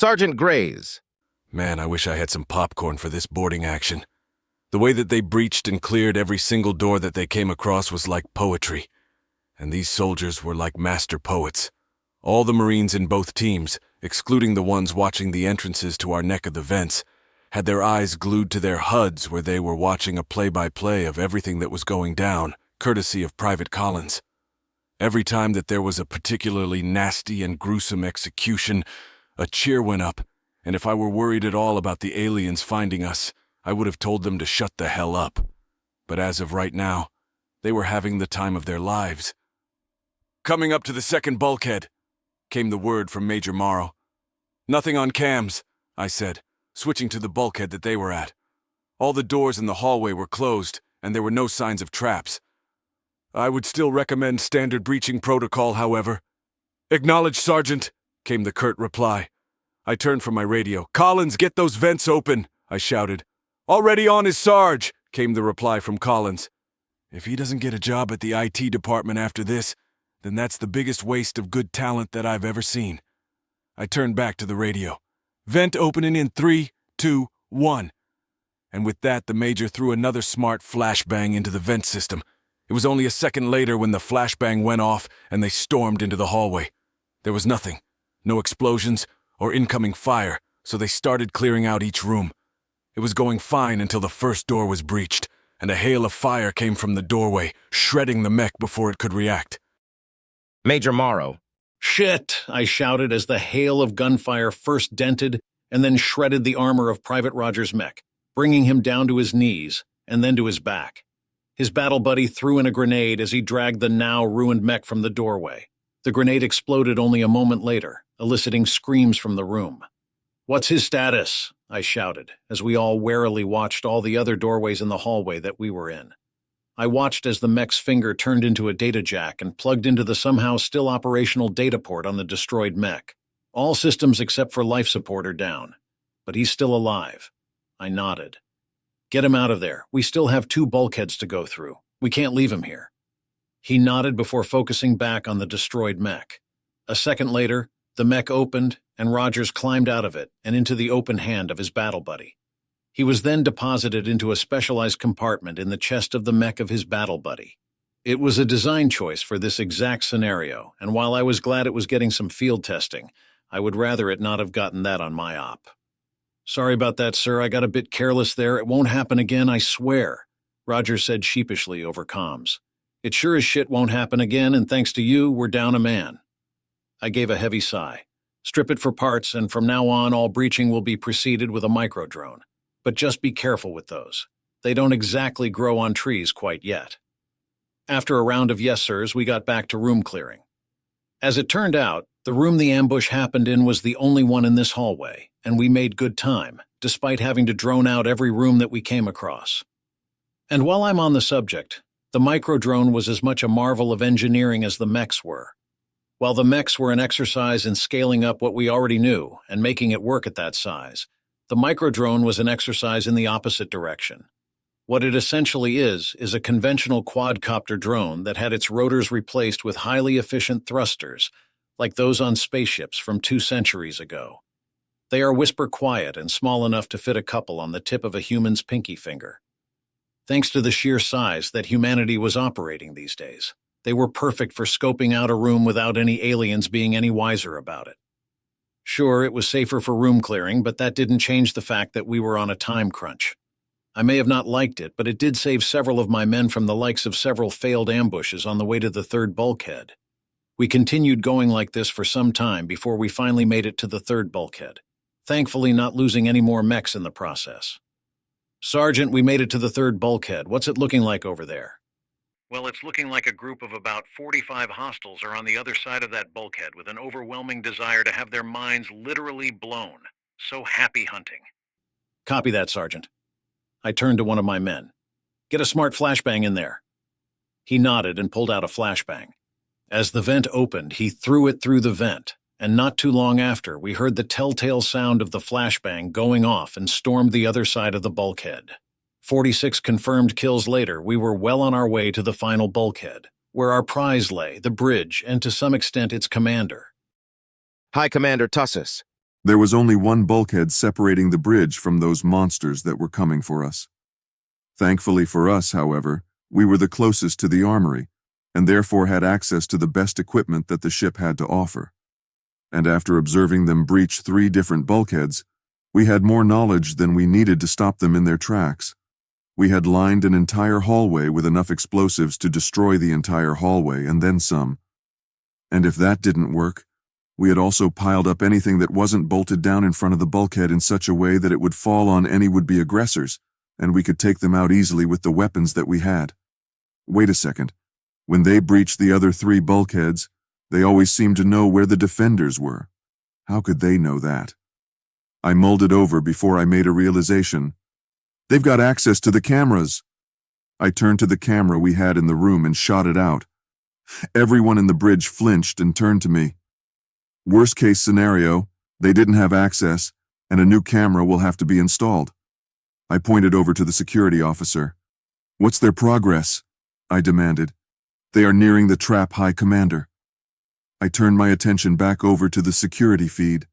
Sergeant Grays. Man, I wish I had some popcorn for this boarding action. The way that they breached and cleared every single door that they came across was like poetry. And these soldiers were like master poets. All the Marines in both teams, excluding the ones watching the entrances to our neck of the vents, had their eyes glued to their HUDs where they were watching a play-by-play of everything that was going down, courtesy of Private Collins. Every time that there was a particularly nasty and gruesome execution, a cheer went up, and if I were worried at all about the aliens finding us, I would have told them to shut the hell up. But as of right now, they were having the time of their lives. "Coming up to the second bulkhead," came the word from Major Morrow. "Nothing on cams," I said, switching to the bulkhead that they were at. All the doors in the hallway were closed, and there were no signs of traps. "I would still recommend standard breaching protocol, however." "Acknowledged, Sergeant," came the curt reply. I turned from my radio. "Collins, get those vents open," I shouted. "Already on his Sarge," came the reply from Collins. If he doesn't get a job at the IT department after this, then that's the biggest waste of good talent that I've ever seen. I turned back to the radio. "Vent opening in 3, 2, 1. And with that, the Major threw another smart flashbang into the vent system. It was only a second later when the flashbang went off and they stormed into the hallway. There was nothing, no explosions or incoming fire, so they started clearing out each room. It was going fine until the first door was breached, and a hail of fire came from the doorway, shredding the mech before it could react. Major Morrow. "Shit!" I shouted as the hail of gunfire first dented and then shredded the armor of Private Rogers' mech, bringing him down to his knees and then to his back. His battle buddy threw in a grenade as he dragged the now ruined mech from the doorway. The grenade exploded only a moment later, eliciting screams from the room. "What's his status?" I shouted, as we all warily watched all the other doorways in the hallway that we were in. I watched as the mech's finger turned into a data jack and plugged into the somehow still operational data port on the destroyed mech. "All systems except for life support are down, but he's still alive." I nodded. "Get him out of there. We still have 2 bulkheads to go through. We can't leave him here." He nodded before focusing back on the destroyed mech. A second later, the mech opened, and Rogers climbed out of it and into the open hand of his battle buddy. He was then deposited into a specialized compartment in the chest of the mech of his battle buddy. It was a design choice for this exact scenario, and while I was glad it was getting some field testing, I would rather it not have gotten that on my op. "Sorry about that, sir. I got a bit careless there. It won't happen again, I swear," Rogers said sheepishly over comms. "It sure as shit won't happen again, and thanks to you, we're down a man." I gave a heavy sigh. "Strip it for parts, and from now on, all breaching will be preceded with a micro-drone. But just be careful with those. They don't exactly grow on trees quite yet." After a round of yes-sirs, we got back to room clearing. As it turned out, the room the ambush happened in was the only one in this hallway, and we made good time, despite having to drone out every room that we came across. And while I'm on the subject, the micro-drone was as much a marvel of engineering as the mechs were. While the mechs were an exercise in scaling up what we already knew and making it work at that size, the micro-drone was an exercise in the opposite direction. What it essentially is a conventional quadcopter drone that had its rotors replaced with highly efficient thrusters, like those on spaceships from 2 centuries ago. They are whisper quiet and small enough to fit a couple on the tip of a human's pinky finger. Thanks to the sheer size that humanity was operating these days, they were perfect for scoping out a room without any aliens being any wiser about it. Sure, it was safer for room clearing, but that didn't change the fact that we were on a time crunch. I may have not liked it, but it did save several of my men from the likes of several failed ambushes on the way to the 3rd bulkhead. We continued going like this for some time before we finally made it to the 3rd bulkhead, thankfully not losing any more mechs in the process. "Sergeant, we made it to the 3rd bulkhead. What's it looking like over there?" "Well, it's looking like a group of about 45 hostiles are on the other side of that bulkhead with an overwhelming desire to have their minds literally blown. So happy hunting." "Copy that, Sergeant." I turned to one of my men. "Get a smart flashbang in there." He nodded and pulled out a flashbang. As the vent opened, he threw it through the vent, and not too long after, we heard the telltale sound of the flashbang going off and stormed the other side of the bulkhead. 46 confirmed kills later, we were well on our way to the final bulkhead, where our prize lay, the bridge, and to some extent its commander. High Commander Tussis. There was only one bulkhead separating the bridge from those monsters that were coming for us. Thankfully for us, however, we were the closest to the armory, and therefore had access to the best equipment that the ship had to offer. And after observing them breach 3 different bulkheads, we had more knowledge than we needed to stop them in their tracks. We had lined an entire hallway with enough explosives to destroy the entire hallway and then some. And if that didn't work, we had also piled up anything that wasn't bolted down in front of the bulkhead in such a way that it would fall on any would-be aggressors, and we could take them out easily with the weapons that we had. Wait a second. When they breached the other 3 bulkheads, they always seemed to know where the defenders were. How could they know that? I mulled it over before I made a realization. They've got access to the cameras. I turned to the camera we had in the room and shot it out. Everyone in the bridge flinched and turned to me. Worst case scenario, they didn't have access, and a new camera will have to be installed. I pointed over to the security officer. What's their progress? I demanded. They are nearing the trap, High Commander. I turned my attention back over to the security feed.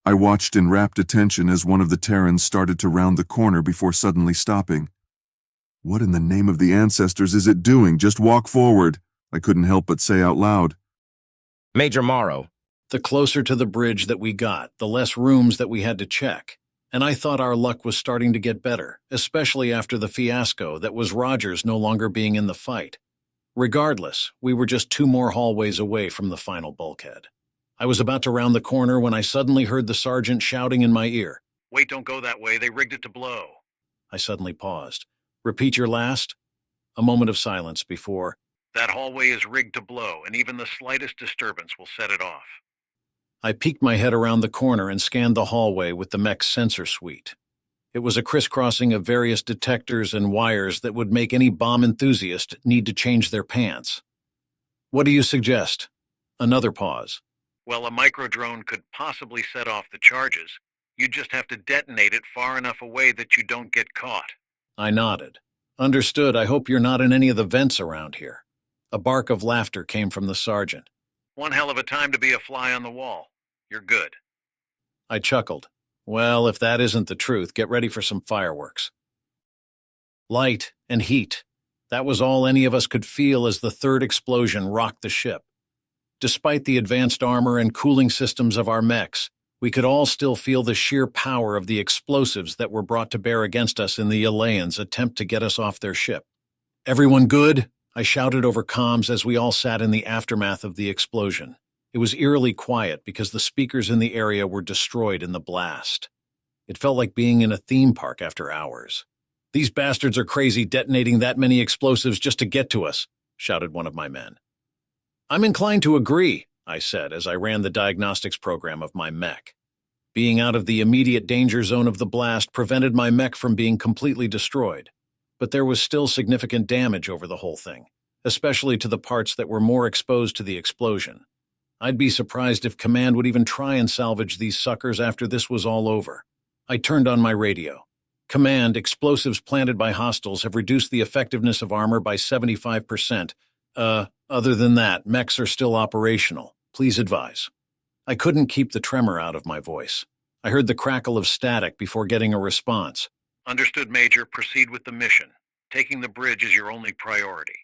I watched in rapt attention as one of the Terrans started to round the corner before suddenly stopping. What in the name of the ancestors is it doing? Just walk forward, I couldn't help but say out loud. Major Morrow. The closer to the bridge that we got, the less rooms that we had to check. And I thought our luck was starting to get better, especially after the fiasco that was Rogers no longer being in the fight. Regardless, we were just 2 more hallways away from the final bulkhead. I was about to round the corner when I suddenly heard the sergeant shouting in my ear. "Wait, don't go that way, they rigged it to blow." I suddenly paused. "Repeat your last?" A moment of silence before, "That hallway is rigged to blow, and even the slightest disturbance will set it off." I peeked my head around the corner and scanned the hallway with the mech's sensor suite. It was a crisscrossing of various detectors and wires that would make any bomb enthusiast need to change their pants. "What do you suggest?" Another pause. "Well, a microdrone could possibly set off the charges. You just have to detonate it far enough away that you don't get caught." I nodded. "Understood. I hope you're not in any of the vents around here." A bark of laughter came from the sergeant. "One hell of a time to be a fly on the wall. You're good." I chuckled. "Well, if that isn't the truth, get ready for some fireworks." Light and heat. That was all any of us could feel as the 3rd explosion rocked the ship. Despite the advanced armor and cooling systems of our mechs, we could all still feel the sheer power of the explosives that were brought to bear against us in the Eleans' attempt to get us off their ship. "Everyone good?" I shouted over comms as we all sat in the aftermath of the explosion. It was eerily quiet because the speakers in the area were destroyed in the blast. It felt like being in a theme park after hours. "These bastards are crazy detonating that many explosives just to get to us," shouted one of my men. "I'm inclined to agree," I said as I ran the diagnostics program of my mech. Being out of the immediate danger zone of the blast prevented my mech from being completely destroyed, but there was still significant damage over the whole thing, especially to the parts that were more exposed to the explosion. I'd be surprised if Command would even try and salvage these suckers after this was all over. I turned on my radio. "Command, explosives planted by hostiles have reduced the effectiveness of armor by 75%. Other than that, mechs are still operational. Please advise." I couldn't keep the tremor out of my voice. I heard the crackle of static before getting a response. "Understood, Major. Proceed with the mission. Taking the bridge is your only priority."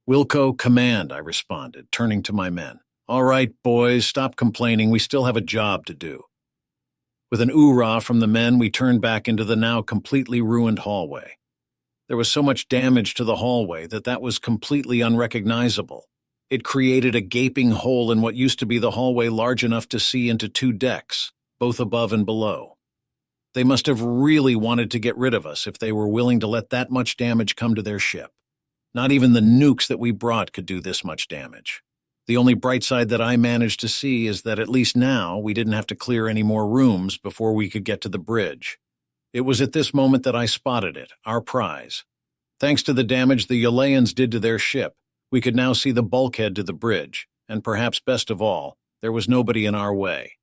"Wilco, Command," I responded, turning to my men. "All right, boys, stop complaining. We still have a job to do." With an oorah from the men, we turned back into the now completely ruined hallway. There was so much damage to the hallway that was completely unrecognizable. It created a gaping hole in what used to be the hallway large enough to see into 2 decks, both above and below. They must have really wanted to get rid of us if they were willing to let that much damage come to their ship. Not even the nukes that we brought could do this much damage. The only bright side that I managed to see is that at least now we didn't have to clear any more rooms before we could get to the bridge. It was at this moment that I spotted it, our prize. Thanks to the damage the Eleans did to their ship, we could now see the bulkhead to the bridge, and perhaps best of all, there was nobody in our way.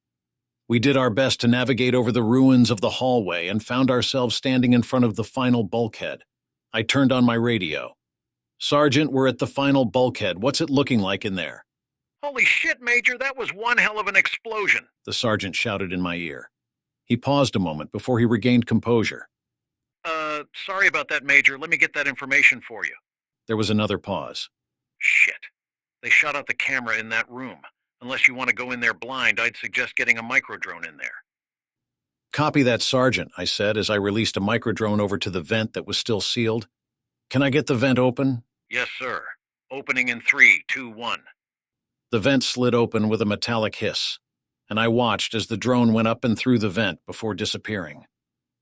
We did our best to navigate over the ruins of the hallway and found ourselves standing in front of the final bulkhead. I turned on my radio. "Sergeant, we're at the final bulkhead. What's it looking like in there?" Holy shit, Major, that was one hell of an explosion, the sergeant shouted in my ear. He paused a moment before he regained composure. Sorry about that, Major. Let me get that information for you. There was another pause. Shit. They shot out the camera in that room. Unless you want to go in there blind, I'd suggest getting a microdrone in there. Copy that, Sergeant, I said as I released a microdrone over to the vent that was still sealed. Can I get the vent open? Yes, sir. Opening in 3, 2, 1. The vent slid open with a metallic hiss, and I watched as the drone went up and through the vent before disappearing.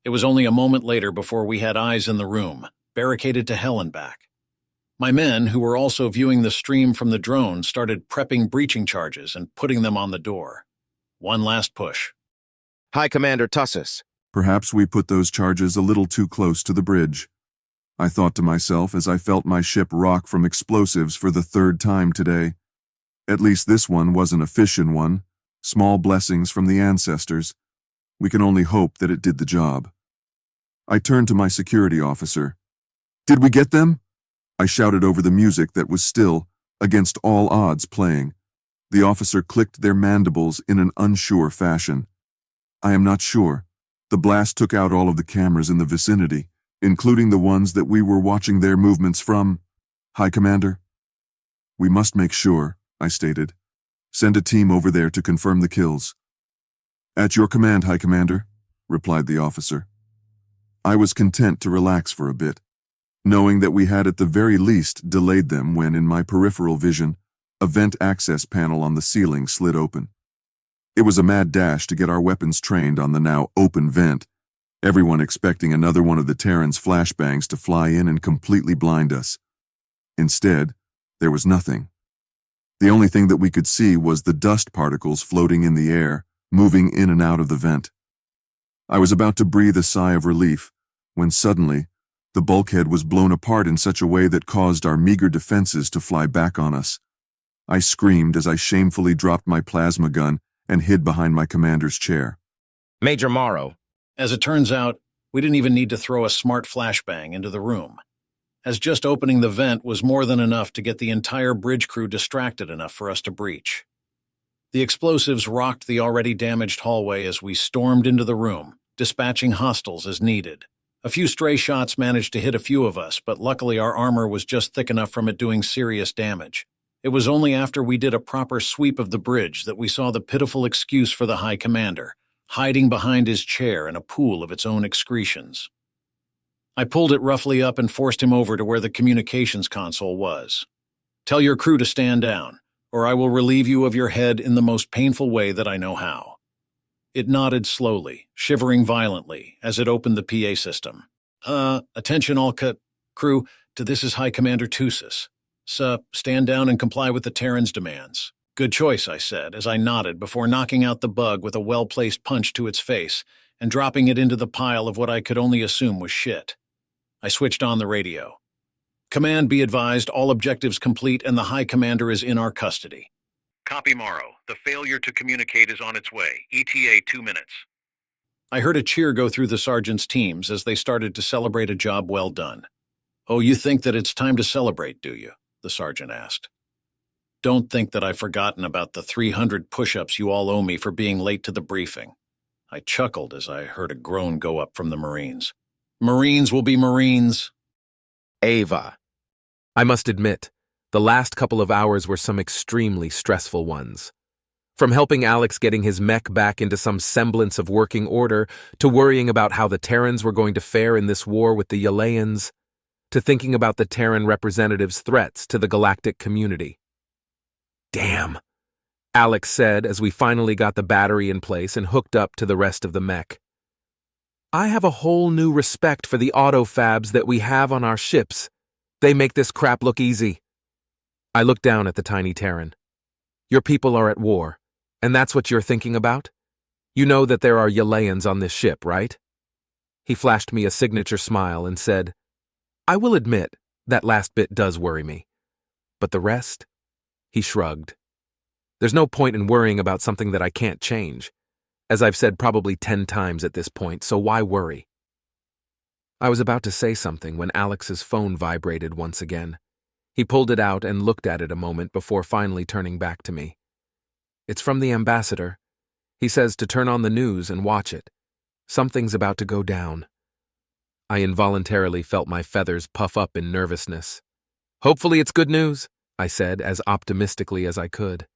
It was only a moment later before we had eyes in the room, barricaded to hell and back. My men, who were also viewing the stream from the drone, started prepping breaching charges and putting them on the door. One last push. High Commander Tussis. Perhaps we put those charges a little too close to the bridge. I thought to myself as I felt my ship rock from explosives for the third time today. At least this one wasn't a fission one. Small blessings from the ancestors. We can only hope that it did the job. I turned to my security officer. Did we get them? I shouted over the music that was still, against all odds, playing. The officer clicked their mandibles in an unsure fashion. I am not sure. The blast took out all of the cameras in the vicinity, including the ones that we were watching their movements from. High Commander? We must make sure, I stated. Send a team over there to confirm the kills. At your command, High Commander, replied the officer. I was content to relax for a bit, knowing that we had at the very least delayed them when, in my peripheral vision, a vent access panel on the ceiling slid open. It was a mad dash to get our weapons trained on the now open vent, everyone expecting another one of the Terran's flashbangs to fly in and completely blind us. Instead, there was nothing. The only thing that we could see was the dust particles floating in the air, moving in and out of the vent. I was about to breathe a sigh of relief when suddenly the bulkhead was blown apart in such a way that caused our meager defenses to fly back on us. I screamed as I shamefully dropped my plasma gun and hid behind my commander's chair. Major Morrow. As it turns out, we didn't even need to throw a smart flashbang into the room, as just opening the vent was more than enough to get the entire bridge crew distracted enough for us to breach. The explosives rocked the already damaged hallway as we stormed into the room, dispatching hostiles as needed. A few stray shots managed to hit a few of us, but luckily our armor was just thick enough from it doing serious damage. It was only after we did a proper sweep of the bridge that we saw the pitiful excuse for the High Commander, hiding behind his chair in a pool of its own excretions. I pulled it roughly up and forced him over to where the communications console was. Tell your crew to stand down, or I will relieve you of your head in the most painful way that I know how. It nodded slowly, shivering violently, as it opened the PA system. Attention all crew, to this is High Commander Tussis. Stand down and comply with the Terran's demands. Good choice, I said, as I nodded before knocking out the bug with a well-placed punch to its face and dropping it into the pile of what I could only assume was shit. I switched on the radio. Command, be advised, all objectives complete and the High Commander is in our custody. Copy, Morrow. The failure to communicate is on its way. ETA 2 minutes. I heard a cheer go through the sergeant's teams as they started to celebrate a job well done. Oh, you think that it's time to celebrate, do you? The sergeant asked. Don't think that I've forgotten about the 300 push-ups you all owe me for being late to the briefing. I chuckled as I heard a groan go up from the Marines. Marines will be Marines. Ava. I must admit, the last couple of hours were some extremely stressful ones. From helping Alex getting his mech back into some semblance of working order, to worrying about how the Terrans were going to fare in this war with the Yaleans, to thinking about the Terran representatives' threats to the galactic community. Damn, Alex said as we finally got the battery in place and hooked up to the rest of the mech. I have a whole new respect for the autofabs that we have on our ships. They make this crap look easy. I looked down at the tiny Terran. Your people are at war, and that's what you're thinking about? You know that there are Yaleans on this ship, right? He flashed me a signature smile and said, I will admit, that last bit does worry me. But the rest? He shrugged. There's no point in worrying about something that I can't change, as I've said probably 10 times at this point, so why worry? I was about to say something when Alex's phone vibrated once again. He pulled it out and looked at it a moment before finally turning back to me. "It's from the ambassador. He says to turn on the news and watch it. Something's about to go down." I involuntarily felt my feathers puff up in nervousness. "Hopefully it's good news," I said as optimistically as I could.